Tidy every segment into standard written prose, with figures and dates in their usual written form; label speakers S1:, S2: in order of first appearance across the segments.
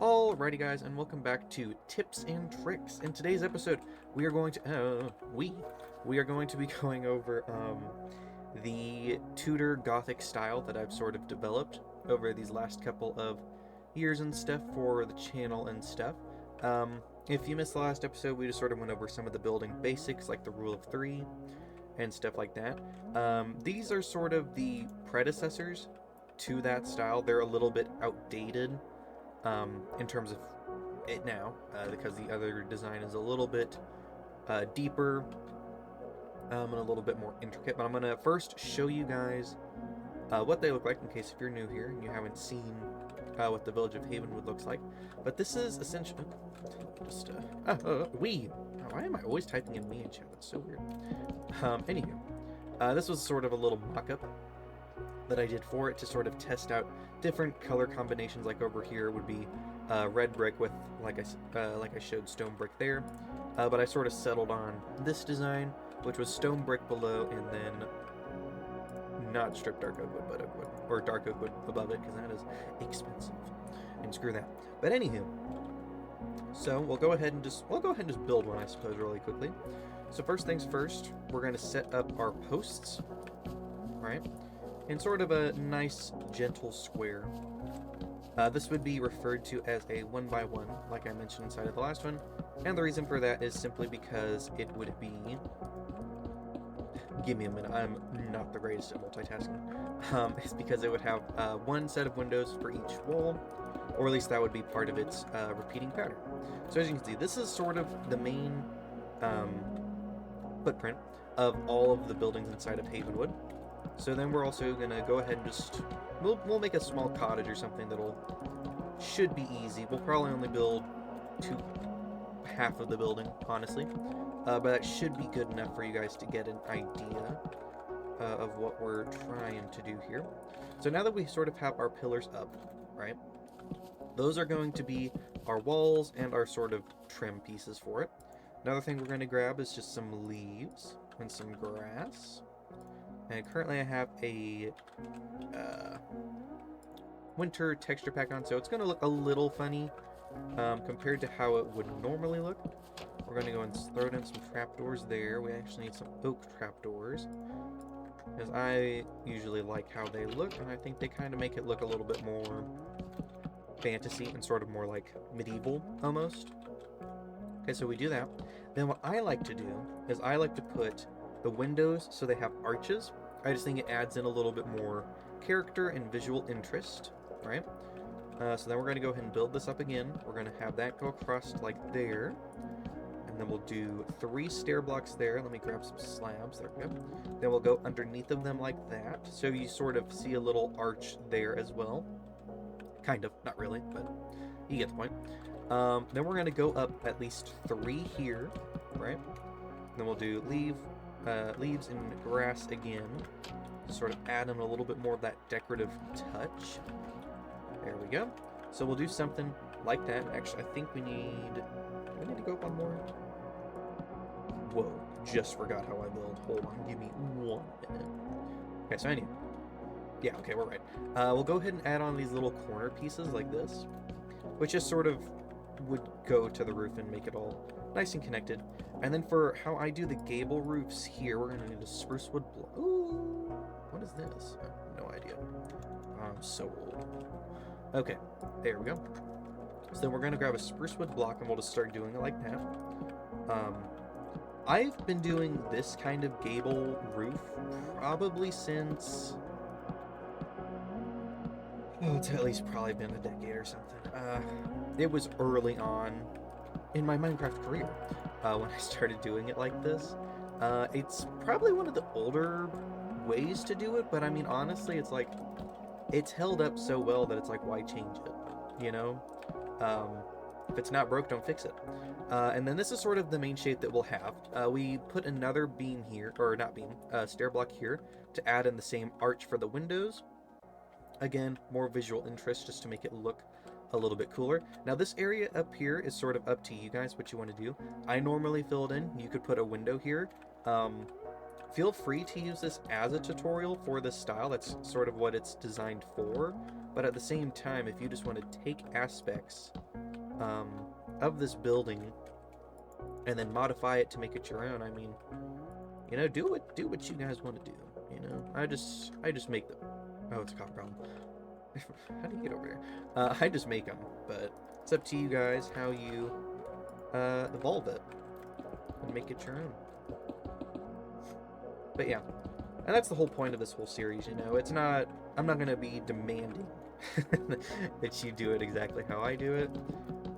S1: Alrighty guys, and welcome back to Tips and Tricks. In today's episode, we are going to, we are going to be going over, the Tudor Gothic style that I've sort of developed over these last couple of years and stuff for the channel and stuff. If you missed the last episode, we just sort of went over some of the building basics, like the rule of three and stuff like that. These are sort of the predecessors to that style. They're a little bit outdated in terms of it now, because the other design is a little bit deeper and a little bit more intricate. But I'm going to first show you guys what they look like, in case if you're new here and you haven't seen what the village of Havenwood looks like. But this is essentially just we. Why am I always typing in me in chat? That's so weird. Anywho, this was sort of a little mock-up that I did for it to sort of test out different color combinations. Like over here would be red brick with, like I showed, stone brick there. But I sort of settled on this design, which was stone brick below and then not stripped dark oak wood, but oak wood, or dark oak wood above it, because that is expensive. And screw that. But anywho, so we'll go ahead and just build one, I suppose, really quickly. So first things first, we're going to set up our posts, right? In sort of a nice, gentle square. This would be referred to as a 1x1, like I mentioned inside of the last one. And the reason for that is simply because it would be... Give me a minute, I'm not the greatest at multitasking. It's because it would have one set of windows for each wall, or at least that would be part of its repeating pattern. So as you can see, this is sort of the main footprint of all of the buildings inside of Havenwood. So then we're also going to go ahead and just, we'll make a small cottage or something should be easy. We'll probably only build half of the building, honestly. But that should be good enough for you guys to get an idea of what we're trying to do here. So now that we sort of have our pillars up, right, those are going to be our walls and our sort of trim pieces for it. Another thing we're going to grab is just some leaves and some grass. And currently I have a winter texture pack on, so it's going to look a little funny compared to how it would normally look. We're going to go and throw in some trapdoors there. We actually need some oak trapdoors, because I usually like how they look, and I think they kind of make it look a little bit more fantasy and sort of more like medieval almost. Okay, so we do that. Then what I like to do is I like to put the windows so they have arches. I just think it adds in a little bit more character and visual interest, right? So then we're going to go ahead and build this up again. We're going to have that go across like there. And then we'll do 3 stair blocks there. Let me grab some slabs. There we go. Then we'll go underneath of them like that. So you sort of see a little arch there as well. Kind of. Not really, but you get the point. Then we're going to go up at least 3 here, right? Then we'll do leaves and grass again. Sort of add in a little bit more of that decorative touch. There we go. So we'll do something like that. Actually, I think we need... Do we need to go up on more? Whoa, just forgot how I build. Hold on, give me 1 minute. Okay, so anyway. Yeah, okay, we're right. We'll go ahead and add on these little corner pieces like this, which just sort of would go to the roof and make it all nice and connected. And then for how I do the gable roofs here, we're going to need a spruce wood block. Ooh, what is this? I have no idea. I'm so old. Okay, there we go. So then we're going to grab a spruce wood block and we'll just start doing it like that. I've been doing this kind of gable roof probably since... Oh, it's at least probably been a decade or something. It was early on in my Minecraft career when I started doing it like this. It's probably one of the older ways to do it, but I mean, honestly, it's like, it's held up so well that it's like, why change it, you know? If it's not broke, don't fix it. And then this is sort of the main shape that we'll have. We put another beam here, or not beam, stair block here, to add in the same arch for the windows. Again, more visual interest just to make it look a little bit cooler. Now this area up here is sort of up to you guys what you want to do. I normally fill it in. You could put a window here. feel free to use this as a tutorial for this style. That's sort of what it's designed for. But at the same time, if you just want to take aspects of this building and then modify it to make it your own, I mean, you know, do what you guys want to do. You know, I just make them. Oh, it's a cop problem. How do you get over there? I just make them, but it's up to you guys how you evolve it and make it your own. But yeah, and that's the whole point of this whole series, you know. It's not, I'm not going to be demanding that you do it exactly how I do it.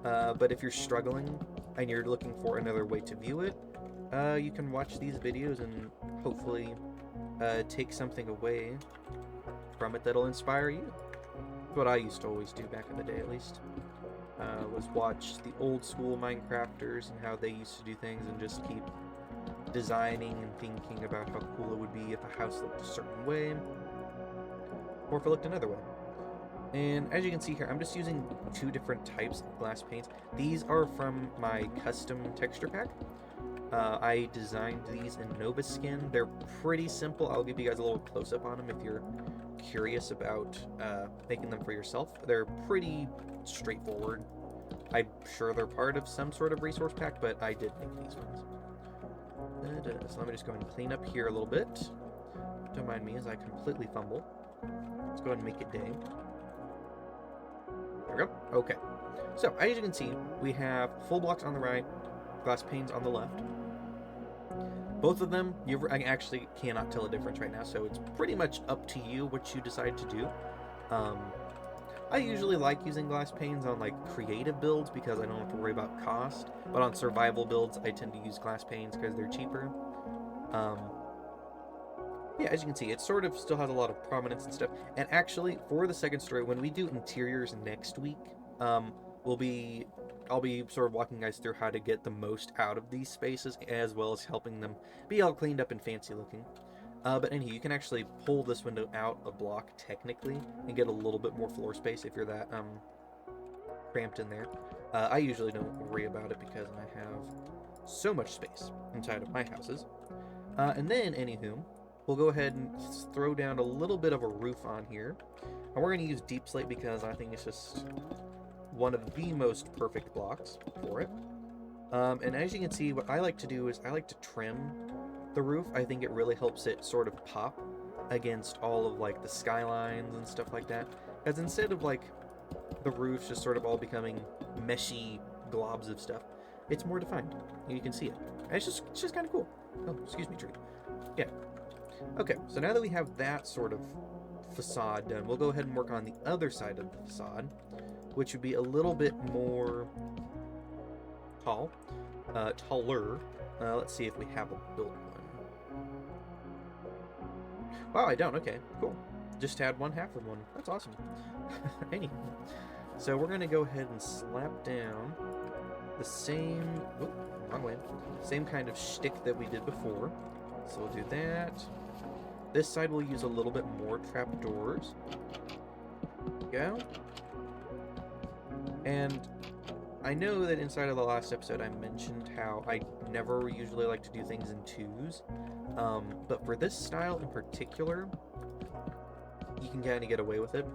S1: But if you're struggling and you're looking for another way to view it, you can watch these videos and hopefully take something away from it that'll inspire you. That's what I used to always do back in the day, at least. Was watch the old school Minecrafters and how they used to do things and just keep designing and thinking about how cool it would be if a house looked a certain way or if it looked another way. And as you can see here, I'm just using 2 different types of glass paints. These are from my custom texture pack. I designed these in Nova Skin. They're pretty simple. I'll give you guys a little close-up on them if you're curious about making them for yourself. They're pretty straightforward. I'm sure they're part of some sort of resource pack, but I did make these ones. So let me just go and clean up here a little bit. Don't mind me as I completely fumble. Let's go ahead and make it day. There we go. Okay. So, as you can see, we have full blocks on the right, glass panes on the left. Both of them, I actually cannot tell a difference right now, so it's pretty much up to you what you decide to do. I usually like using glass panes on like creative builds because I don't have to worry about cost, but on survival builds I tend to use glass panes because they're cheaper. Yeah, as you can see, it sort of still has a lot of prominence and stuff. And actually, for the second story, when we do interiors next week, I'll be sort of walking you guys through how to get the most out of these spaces, as well as helping them be all cleaned up and fancy looking. But anyway, you can actually pull this window out a block, technically, and get a little bit more floor space if you're that cramped in there. I usually don't worry about it because I have so much space inside of my houses. And then, anywho, we'll go ahead and throw down a little bit of a roof on here. And we're going to use deep slate because I think it's just one of the most perfect blocks for it. And as you can see, what I like to do is I like to trim the roof. I think it really helps it sort of pop against all of like the skylines and stuff like that. Because instead of like the roofs just sort of all becoming meshy globs of stuff, it's more defined. You can see it. And it's just kind of cool. Oh, excuse me, tree. Yeah. Okay, so now that we have that sort of facade done, we'll go ahead and work on the other side of the facade, which would be a little bit more taller. Let's see if we have a built one. Wow, I don't. Okay, cool. Just had one half of one. That's awesome. Anyway, so we're going to go ahead and slap down the same... Whoop, wrong way. Same kind of shtick that we did before. So we'll do that. This side we'll use a little bit more trapdoors. Go. And I know that inside of the last episode I mentioned how I never usually like to do things in twos. But for this style in particular, you can kind of get away with it.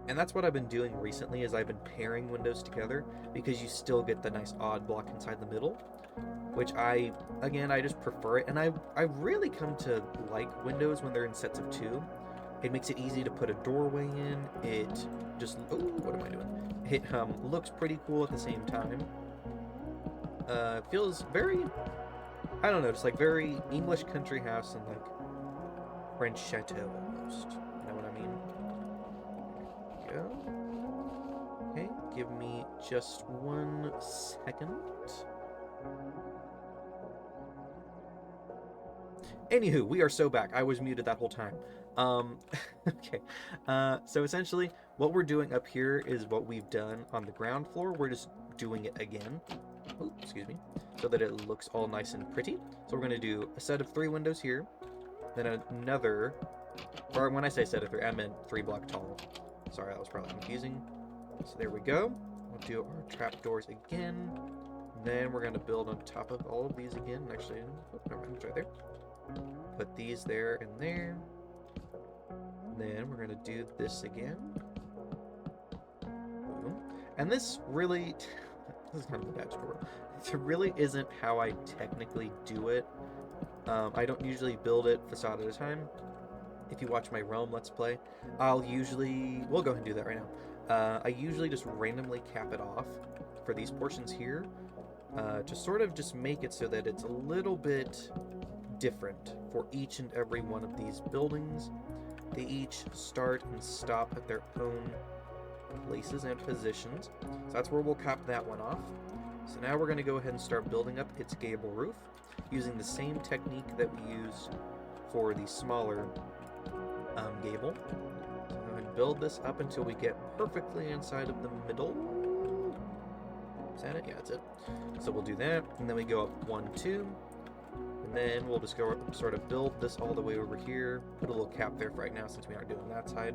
S1: And that's what I've been doing recently, is I've been pairing windows together because you still get the nice odd block inside the middle, which I just prefer it. And I really come to like windows when they're in sets of 2. It makes it easy to put a doorway in. It just, oh, what am I doing? It looks pretty cool at the same time. Feels very, I don't know, just like very English country house and like French chateau almost. You know what I mean? There we go. Okay, give me just 1 second. Anywho, we are so back. I was muted that whole time. Okay. So essentially, what we're doing up here is what we've done on the ground floor. We're just doing it again. Oh, excuse me. So that it looks all nice and pretty. So we're going to do a set of 3 windows here. Then another... Or when I say set of 3, I meant 3 block tall. Sorry, that was probably confusing. So there we go. We'll do our trapdoors again. Then we're going to build on top of all of these again. Actually, oh, never mind, it's right there. Put these there and there. Then we're gonna do this again. Boom. And this really, this is kind of a bad tutorial. It really isn't how I technically do it. I don't usually build it facade at a time. If you watch my Realm Let's Play, we'll go ahead and do that right now. I usually just randomly cap it off for these portions here, to sort of just make it so that it's a little bit different for each and every one of these buildings. They each start and stop at their own places and positions. So that's where we'll cap that one off. So now we're going to go ahead and start building up its gable roof using the same technique that we use for the smaller gable. So go ahead and build this up until we get perfectly inside of the middle. Is that it? Yeah, that's it. So we'll do that, and then we go up 1, 2, and then we'll just go sort of build this all the way over here. Put a little cap there for right now since we aren't doing that side.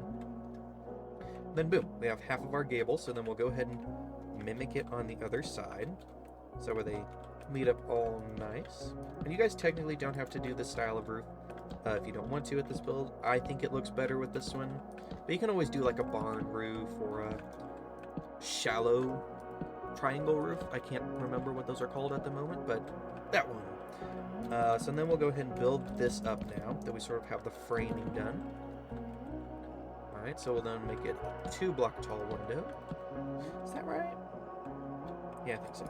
S1: Then boom, we have half of our gable, so then we'll go ahead and mimic it on the other side. So where they meet up all nice. And you guys technically don't have to do this style of roof if you don't want to with this build. I think it looks better with this one. But you can always do like a barn roof or a shallow triangle roof. I can't remember what those are called at the moment, but that one. So then we'll go ahead and build this up now that we sort of have the framing done. Alright, so we'll then make it a 2-block tall window. Is that right? Yeah, I think so.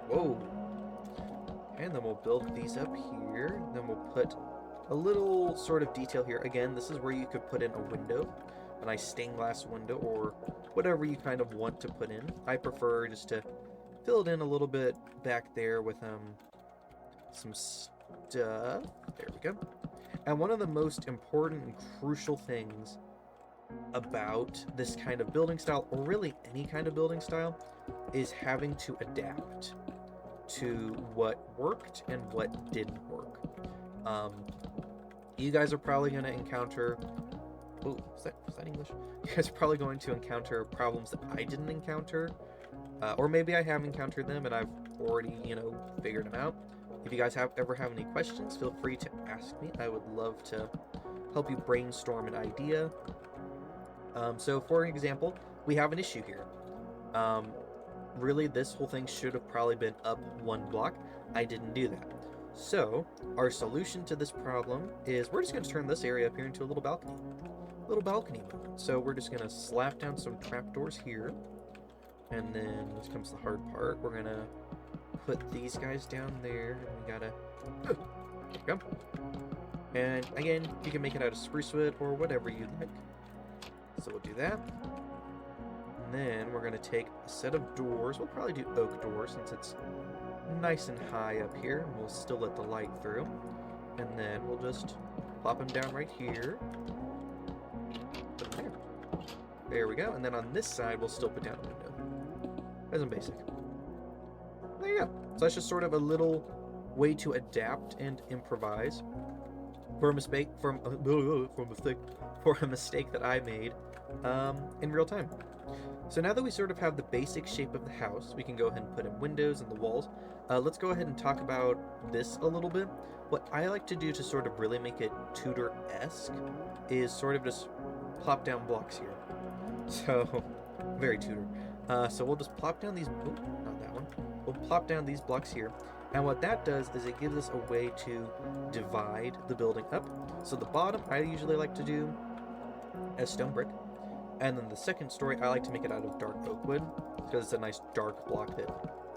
S1: Whoa. And then we'll build these up here. Then we'll put a little sort of detail here. Again, this is where you could put in a window, a nice stained glass window, or whatever you kind of want to put in. I prefer just to fill it in a little bit back there with some stuff. There we go. And one of the most important and crucial things about this kind of building style, or really any kind of building style, is having to adapt to what worked and what didn't work. You guys are probably going to encounter... Oh, is that English? You guys are probably going to encounter problems that I didn't encounter. Or maybe I have encountered them and I've already, figured them out. If you guys ever have any questions, feel free to ask me. I would love to help you brainstorm an idea. So, for example, we have an issue here. Really, this whole thing should have probably been up 1 block. I didn't do that. So, our solution to this problem is we're just going to turn this area up here into a little balcony. Mode. So we're just going to slap down some trapdoors here. And then, this comes the hard part, we're going to put these guys down there. And we gotta... There we go. And again, you can make it out of spruce wood or whatever you like. So we'll do that. And then we're going to take a set of doors. We'll probably do oak doors since it's nice and high up here. And we'll still let the light through. And then we'll just plop them down right here. Put them there. There we go. And then on this side, we'll still put down a window. As in basic. There you go. So that's just sort of a little way to adapt and improvise for a mistake that I made in real time. So now that we sort of have the basic shape of the house, we can go ahead and put in windows in the walls. Let's go ahead and talk about this a little bit. What I like to do to sort of really make it Tudor-esque is sort of just plop down blocks here. So, very Tudor. So we'll just plop down these... Oh, not that one. We'll plop down these blocks here. And what that does is it gives us a way to divide the building up. So the bottom I usually like to do as stone brick. And then the second story I like to make it out of dark oak wood because it's a nice dark block that,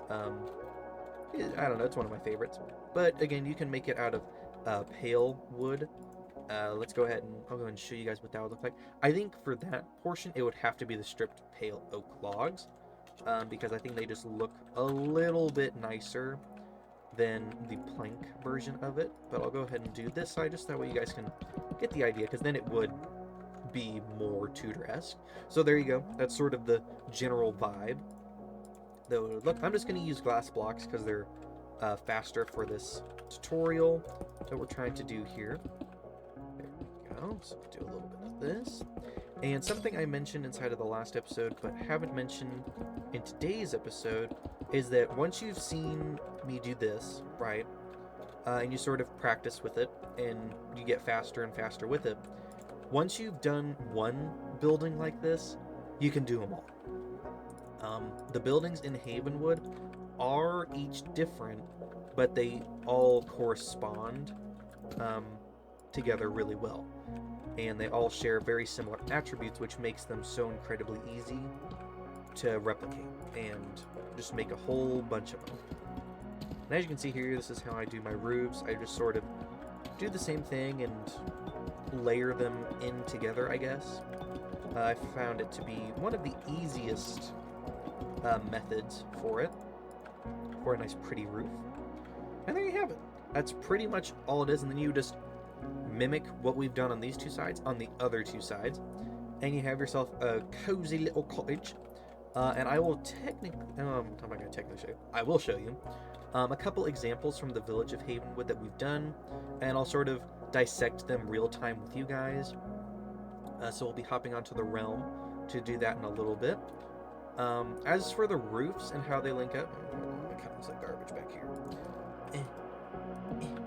S1: I don't know, it's one of my favorites. But again, you can make it out of pale wood. Let's go ahead and I'll go ahead and show you guys what that would look like. I think for that portion, it would have to be the stripped pale oak logs. Because I think they just look a little bit nicer than the plank version of it. But I'll go ahead and do this side just that way you guys can get the idea, because then it would be more Tudor-esque. So there you go. That's sort of the general vibe. Though, look, I'm just going to use glass blocks because they're faster for this tutorial that we're trying to do here. There we go. So we'll do a little bit of this. And something I mentioned inside of the last episode, but haven't mentioned in today's episode, is that once you've seen me do this, right, and you sort of practice with it, and you get faster and faster with it. Once you've done one building like this, you can do them all. The buildings in Havenwood are each different, but they all correspond together really well. And they all share very similar attributes, which makes them so incredibly easy to replicate and just make a whole bunch of them. And as you can see here, this is how I do my roofs. I just sort of do the same thing and layer them in together, I guess. I found it to be one of the easiest methods for it, for a nice pretty roof. And there you have it. That's pretty much all it is, and then you just mimic what we've done on these two sides on the other two sides, and you have yourself a cozy little cottage. And I will technically, I'm not going to technically show you. I will show you a couple examples from the village of Havenwood that we've done, and I'll sort of dissect them real time with you guys. So we'll be hopping onto the realm to do that in a little bit. As for the roofs and how they link up, it kind of looks like garbage back here.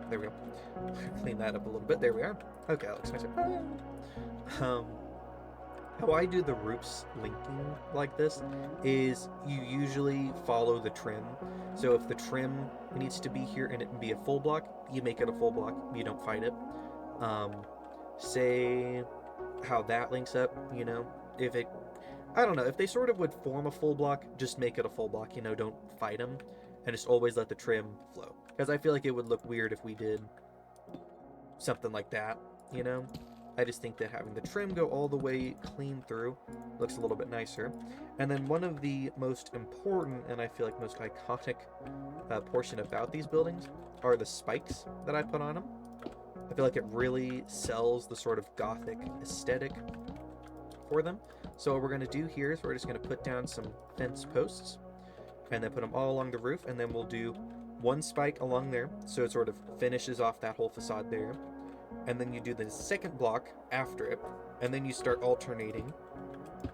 S1: There we go. Clean that up a little bit. There we are. Okay, that looks nice. How I do the roofs linking like this is you usually follow the trim. So if the trim needs to be here and it can be a full block, you make it a full block. You don't fight it. Say how that links up, you know, if it, I don't know, if they sort of would form a full block, just make it a full block, you know, don't fight them, and just always let the trim flow. Because I feel like it would look weird if we did something like that, you know? I just think that having the trim go all the way clean through looks a little bit nicer. And then one of the most important, and I feel like most iconic portion about these buildings are the spikes that I put on them. I feel like it really sells the sort of Gothic aesthetic for them. So what we're going to do here is we're just going to put down some fence posts and then put them all along the roof, and then we'll do one spike along there so it sort of finishes off that whole facade there. And then you do the second block after it, and then you start alternating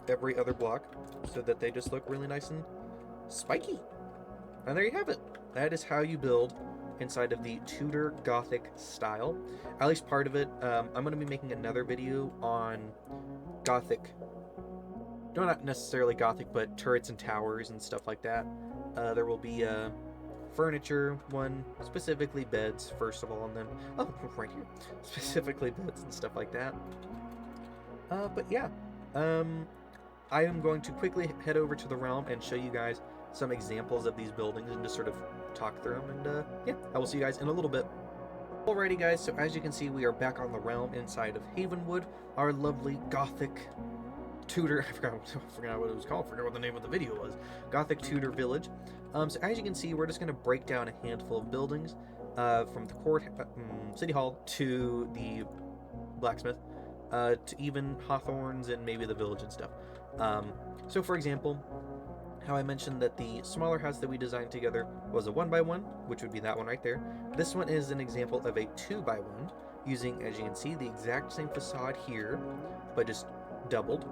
S1: every other block so that they just look really nice and spiky. And there you have it. That is how you build inside of the Tudor Gothic style. At least part of it. I'm going to be making another video on Gothic, no, not necessarily Gothic, but turrets and towers and stuff like that. There will be a furniture one, specifically beds first of all, and then, oh, right here, specifically beds and stuff like that. But yeah, I am going to quickly head over to the realm and show you guys some examples of these buildings and just sort of talk through them, and yeah, I will see you guys in a little bit. Alrighty guys, so as you can see, we are back on the realm inside of Havenwood, our lovely Gothic Tudor, I forgot what it was called, forgot what the name of the video was, Gothic Tudor village. So as you can see, we're just going to break down a handful of buildings, from the City Hall to the blacksmith, to even Hawthorns and maybe the village and stuff. So for example, how I mentioned that the smaller house that we designed together was a 1x1, which would be that one right there. This one is an example of a 2x1, using, as you can see, the exact same facade here, but just doubled.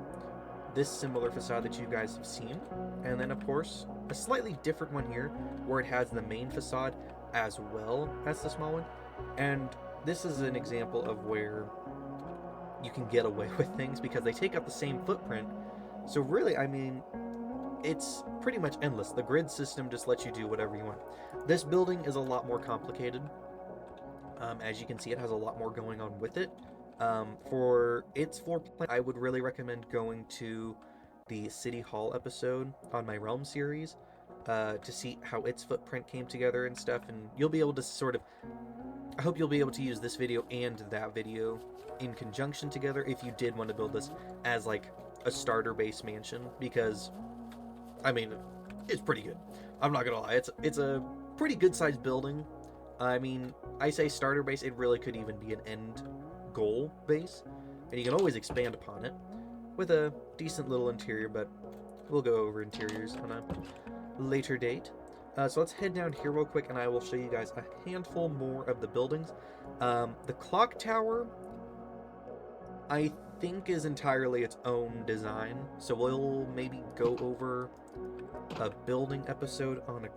S1: This similar facade that you guys have seen, and then of course a slightly different one here where it has the main facade as well as the small one. And this is an example of where you can get away with things because they take up the same footprint. So really, I mean, it's pretty much endless. The grid system just lets you do whatever you want. This building is a lot more complicated. As you can see, it has a lot more going on with it. For its floor plan, I would really recommend going to the City Hall episode on my Realm series to see how its footprint came together and stuff, and you'll be able to sort of, I hope you'll be able to use this video and that video in conjunction together if you did want to build this as like a starter base mansion, because I mean, it's pretty good. I'm not gonna lie, it's a pretty good sized building. I mean, I say starter base, it really could even be an end goal base, and you can always expand upon it with a decent little interior, but we'll go over interiors on a later date. So let's head down here real quick and I will show you guys a handful more of the buildings. The clock tower, I think, is entirely its own design, so we'll maybe go over a building episode on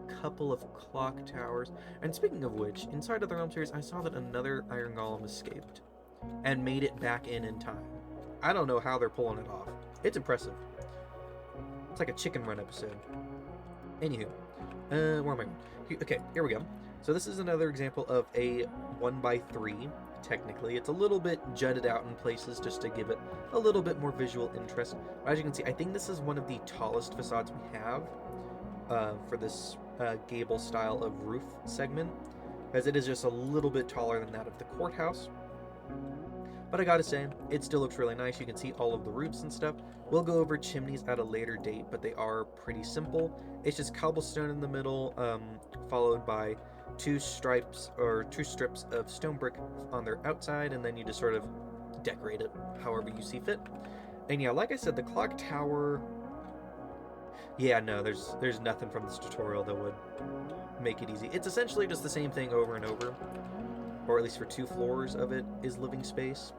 S1: couple of clock towers. And speaking of which, inside of the Realm Series, I saw that another Iron Golem escaped and made it back in time. I don't know how they're pulling it off. It's impressive. It's like a Chicken Run episode. Anywho, where am I going? Okay, here we go. So this is another example of a 1x3. Technically, it's a little bit jutted out in places just to give it a little bit more visual interest. But as you can see, I think this is one of the tallest facades we have for this gable style of roof segment, as it is just a little bit taller than that of the courthouse. But I gotta say, it still looks really nice. You can see all of the roofs and stuff. We'll go over chimneys at a later date, but they are pretty simple. It's just cobblestone in the middle, followed by two strips of stone brick on their outside, and then you just sort of decorate it however you see fit. And yeah, like I said, the clock tower, yeah, no, there's nothing from this tutorial that would make it easy. It's essentially just the same thing over and over, or at least for 2 floors of it is living space.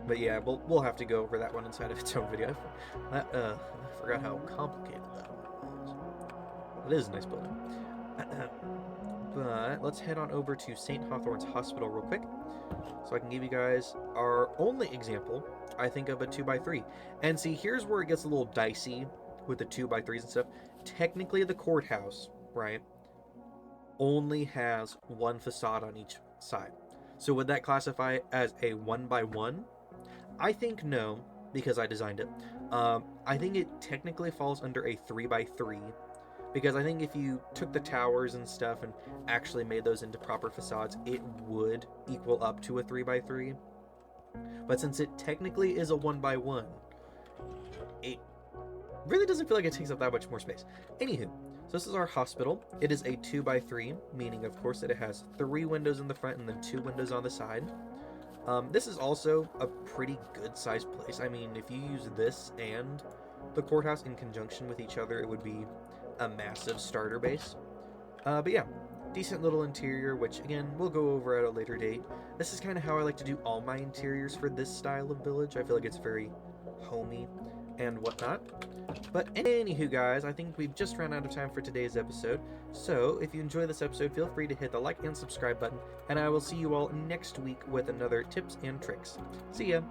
S1: But yeah, we'll have to go over that one inside of its own video. I forgot how complicated that one was. It is a nice building. But let's head on over to St. Hawthorne's Hospital real quick, so I can give you guys our only example, I think, of a 2x3. And see, here's where it gets a little dicey with the 2x3s and stuff. Technically, the courthouse, right, only has 1 facade on each side. So would that classify as a 1x1? I think no, because I designed it. I think it technically falls under a 3x3, because I think if you took the towers and stuff and actually made those into proper facades, it would equal up to a 3x3. But since it technically is a 1x1, it really doesn't feel like it takes up that much more space. Anywho, so this is our hospital. It is a 2x3, meaning, of course, that it has 3 windows in the front and then 2 windows on the side. This is also a pretty good-sized place. I mean, if you use this and the courthouse in conjunction with each other, it would be a massive starter base. But yeah, decent little interior, which, again, we'll go over at a later date. This is kind of how I like to do all my interiors for this style of village. I feel like it's very homey and whatnot. But anywho, guys, I think we've just run out of time for today's episode. So if you enjoy this episode, feel free to hit the like and subscribe button, and I will see you all next week with another tips and tricks. See ya!